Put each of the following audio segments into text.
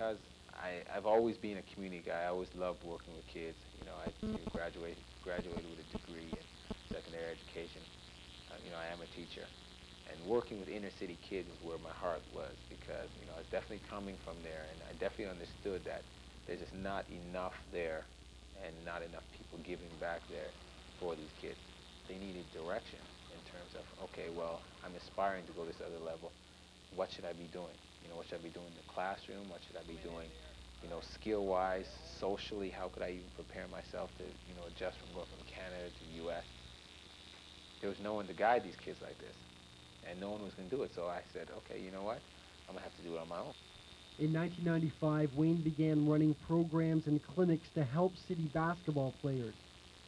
because I've always been a community guy. I always loved working with kids. I graduated with a degree in secondary education. I am a teacher. And working with inner city kids is where my heart was because, I was definitely coming from there, and I definitely understood that there's just not enough there and not enough people giving back there for these kids. They needed direction in terms of, okay, well, I'm aspiring to go this other level. What should I be doing? What should I be doing in the classroom? What should I be doing, skill-wise, socially? How could I even prepare myself to, adjust from going from Canada to the U.S.? There was no one to guide these kids like this, and no one was going to do it. So I said, okay, you know what? I'm going to have to do it on my own. In 1995, Wayne began running programs and clinics to help city basketball players.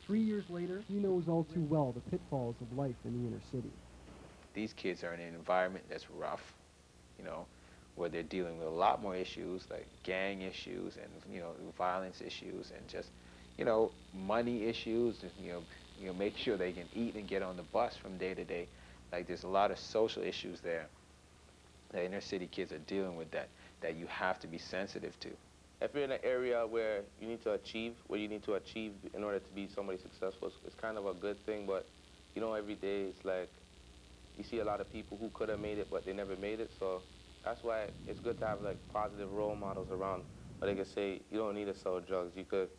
3 years later, he knows all too well the pitfalls of life in the inner city. These kids are in an environment that's rough, where they're dealing with a lot more issues like gang issues and, violence issues and just, money issues, make sure they can eat and get on the bus from day to day. Like there's a lot of social issues there that inner city kids are dealing with that you have to be sensitive to. If you're in an area where you need to achieve, in order to be somebody successful, it's kind of a good thing, but every day it's like you see a lot of people who could have made it, but they never made it, so that's why it's good to have like positive role models around where they can say, you don't need to sell drugs. You could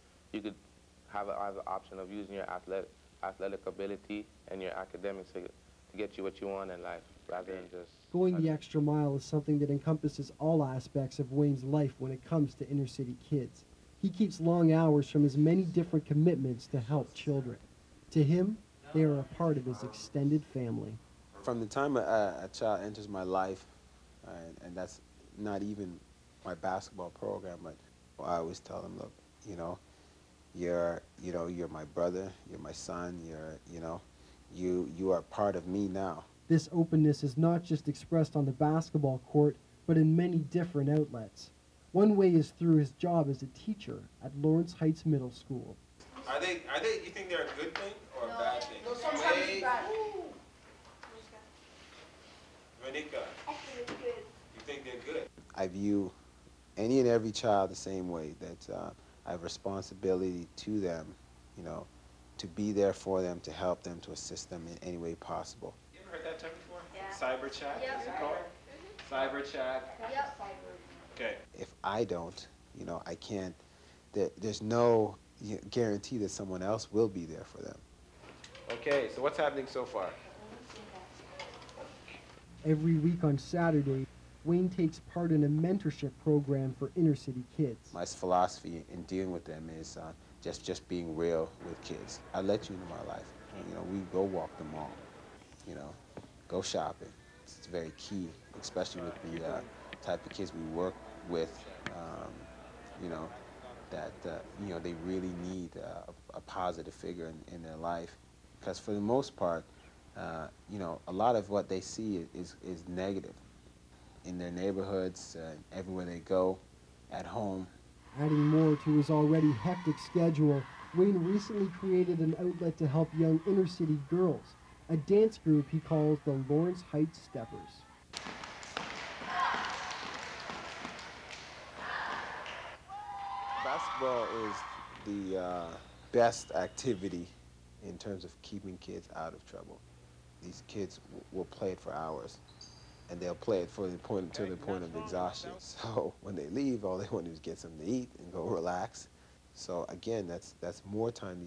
have an option of using your athletic ability and your academics to get you what you want in life, rather than just... Going the extra mile is something that encompasses all aspects of Wayne's life when it comes to inner city kids. He keeps long hours from his many different commitments to help children. To him, they are a part of his extended family. From the time a child enters my life, and that's not even my basketball program, but I always tell them, look, you're my brother, you're my son, you are part of me now. This openness is not just expressed on the basketball court, but in many different outlets. One way is through his job as a teacher at Lawrence Heights Middle School. Are they, you think they're a good thing or a bad thing? No, sometimes it's bad. Veronica, you think they're good? I view any and every child the same way, that I have responsibility to them, to be there for them, to help them, to assist them in any way possible. You ever heard that term before? Yeah. Cyber chat, is it called? Cyber chat? Yep. Okay. If I don't, I can't, there's no guarantee that someone else will be there for them. Okay, so what's happening so far? Every week on Saturday, Wayne takes part in a mentorship program for inner city kids. My philosophy in dealing with them is just being real with kids. I let you into my life. We go walk the mall, go shopping. It's very key, especially with the type of kids we work with, that they really need a positive figure in their life. Because for the most part, a lot of what they see is negative in their neighborhoods, everywhere they go, at home. Adding more to his already hectic schedule, Wayne recently created an outlet to help young inner city girls, a dance group he calls the Lawrence Heights Steppers. Basketball is the best activity in terms of keeping kids out of trouble. These kids will play it for hours, and they'll play it until the point of exhaustion. So when they leave, all they want to do is get something to eat and go relax. So again, that's more time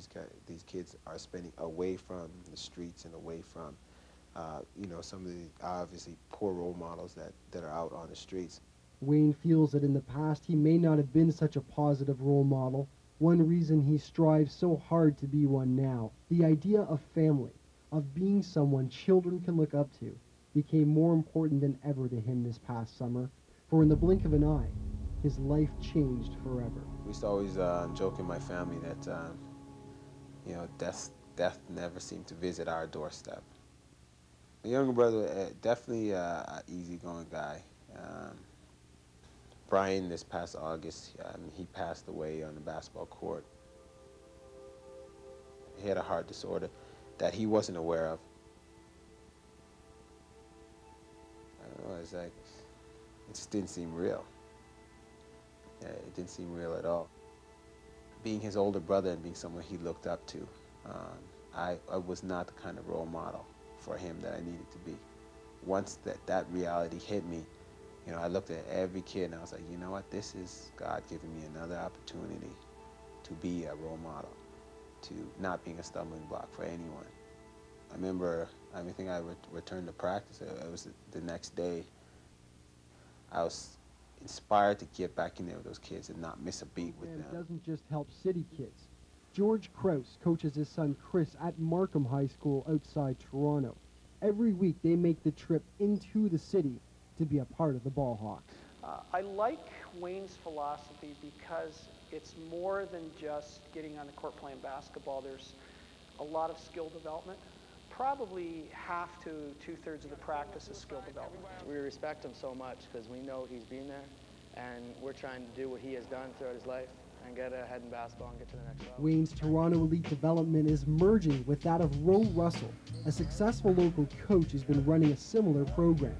these kids are spending away from the streets and away from some of the obviously poor role models that are out on the streets. Wayne feels that in the past he may not have been such a positive role model. One reason he strives so hard to be one now, the idea of family, of being someone children can look up to, became more important than ever to him this past summer. For in the blink of an eye, his life changed forever. We used to always joke in my family that, death never seemed to visit our doorstep. My younger brother, definitely an easygoing guy. Brian, this past August, he passed away on the basketball court. He had a heart disorder that he wasn't aware of. I don't know, it's like, it just didn't seem real. It didn't seem real at all. Being his older brother and being someone he looked up to, I was not the kind of role model for him that I needed to be. Once that reality hit me, I looked at every kid and I was like, you know what, this is God giving me another opportunity to be a role model, to not being a stumbling block for anyone. I remember, I think I returned to practice. It was the next day. I was inspired to get back in there with those kids and not miss a beat with them. It doesn't just help city kids. George Kraus coaches his son Chris at Markham High School outside Toronto. Every week they make the trip into the city to be a part of the Ball Hawks. I like Wayne's philosophy because it's more than just getting on the court playing basketball. There's a lot of skill development. Probably half to two-thirds of the practice is skill development. We respect him so much because we know he's been there, and we're trying to do what he has done throughout his life and get ahead in basketball and get to the next level. Wayne's Toronto elite development is merging with that of Roe Russell, a successful local coach who's been running a similar program.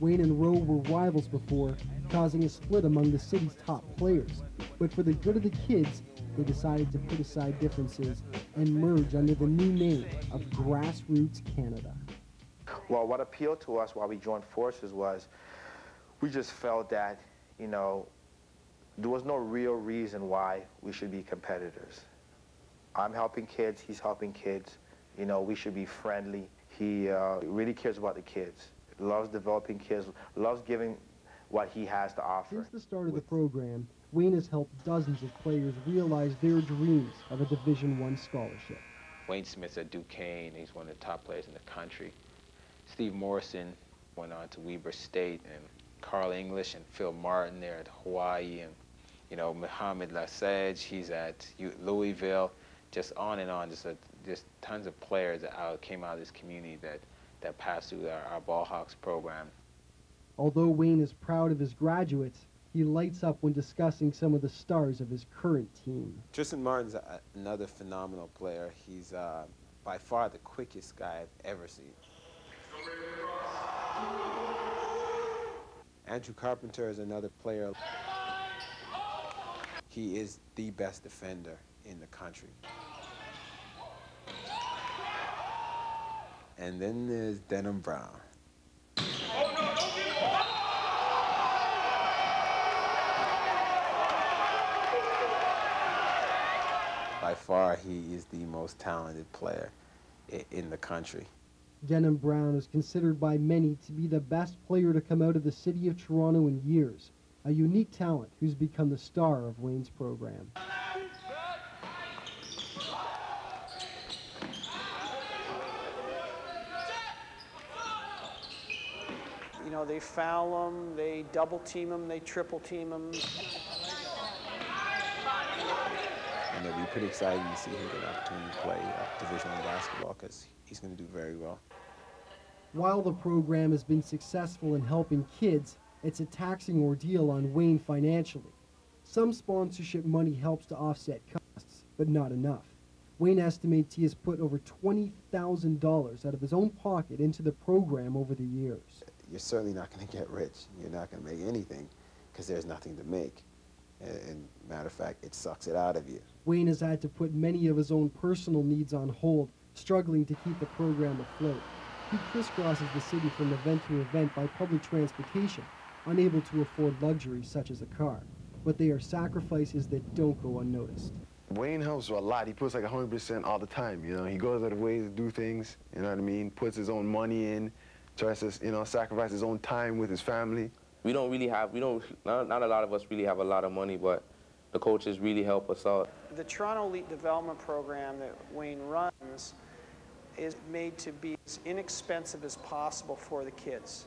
Wayne and Roe were rivals before, causing a split among the city's top players. But for the good of the kids, they decided to put aside differences and merge under the new name of Grassroots Canada. Well, what appealed to us while we joined forces was we just felt that, there was no real reason why we should be competitors. I'm helping kids, he's helping kids. We should be friendly. He really cares about the kids, loves developing kids, loves giving what he has to offer. Since the start of the program, Wayne has helped dozens of players realize their dreams of a Division I scholarship. Wayne Smith's at Duquesne. He's one of the top players in the country. Steve Morrison went on to Weber State, and Carl English and Phil Martin there at Hawaii, and Muhammad Lasage, he's at Louisville, just on and on, just tons of players that came out of this community that passed through our Ball Hawks program. Although Wayne is proud of his graduates, he lights up when discussing some of the stars of his current team. Tristan Martin's another phenomenal player. He's by far the quickest guy I've ever seen. Andrew Carpenter is another player. He is the best defender in the country. And then there's Denham Brown. By far, he is the most talented player in the country. Denham Brown is considered by many to be the best player to come out of the city of Toronto in years, a unique talent who's become the star of Wayne's program. They foul him, they double team him, they triple team him. And it'll be pretty exciting to see him get an opportunity to play Division I basketball because he's going to do very well. While the program has been successful in helping kids, it's a taxing ordeal on Wayne financially. Some sponsorship money helps to offset costs, but not enough. Wayne estimates he has put over $20,000 out of his own pocket into the program over the years. You're certainly not going to get rich. You're not going to make anything because there's nothing to make. And matter of fact, it sucks it out of you. Wayne has had to put many of his own personal needs on hold, struggling to keep the program afloat. He crisscrosses the city from event to event by public transportation, unable to afford luxuries such as a car. But they are sacrifices that don't go unnoticed. Wayne helps a lot. He puts like 100% all the time, He goes out of ways to do things, you know what I mean? Puts his own money in, tries to, sacrifice his own time with his family. Not a lot of us really have a lot of money, but the coaches really help us out. The Toronto Elite Development Program that Wayne runs is made to be as inexpensive as possible for the kids.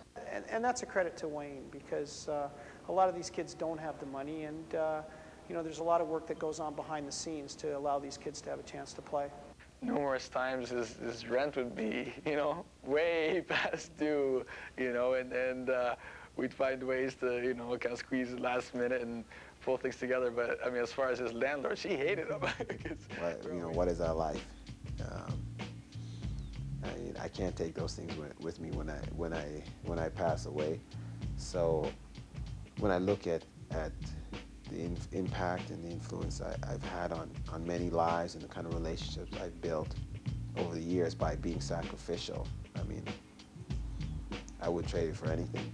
And that's a credit to Wayne because a lot of these kids don't have the money, and there's a lot of work that goes on behind the scenes to allow these kids to have a chance to play. Numerous times his rent would be, way past due, and we'd find ways to, kind of squeeze it last minute and pull things together. But I mean, as far as his landlord, she hated him. What is our life? I can't take those things with me when I pass away. So when I look at the impact and the influence I've had on many lives and the kind of relationships I've built over the years by being sacrificial, I mean, I would trade it for anything.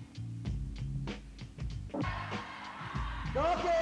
Dawkins!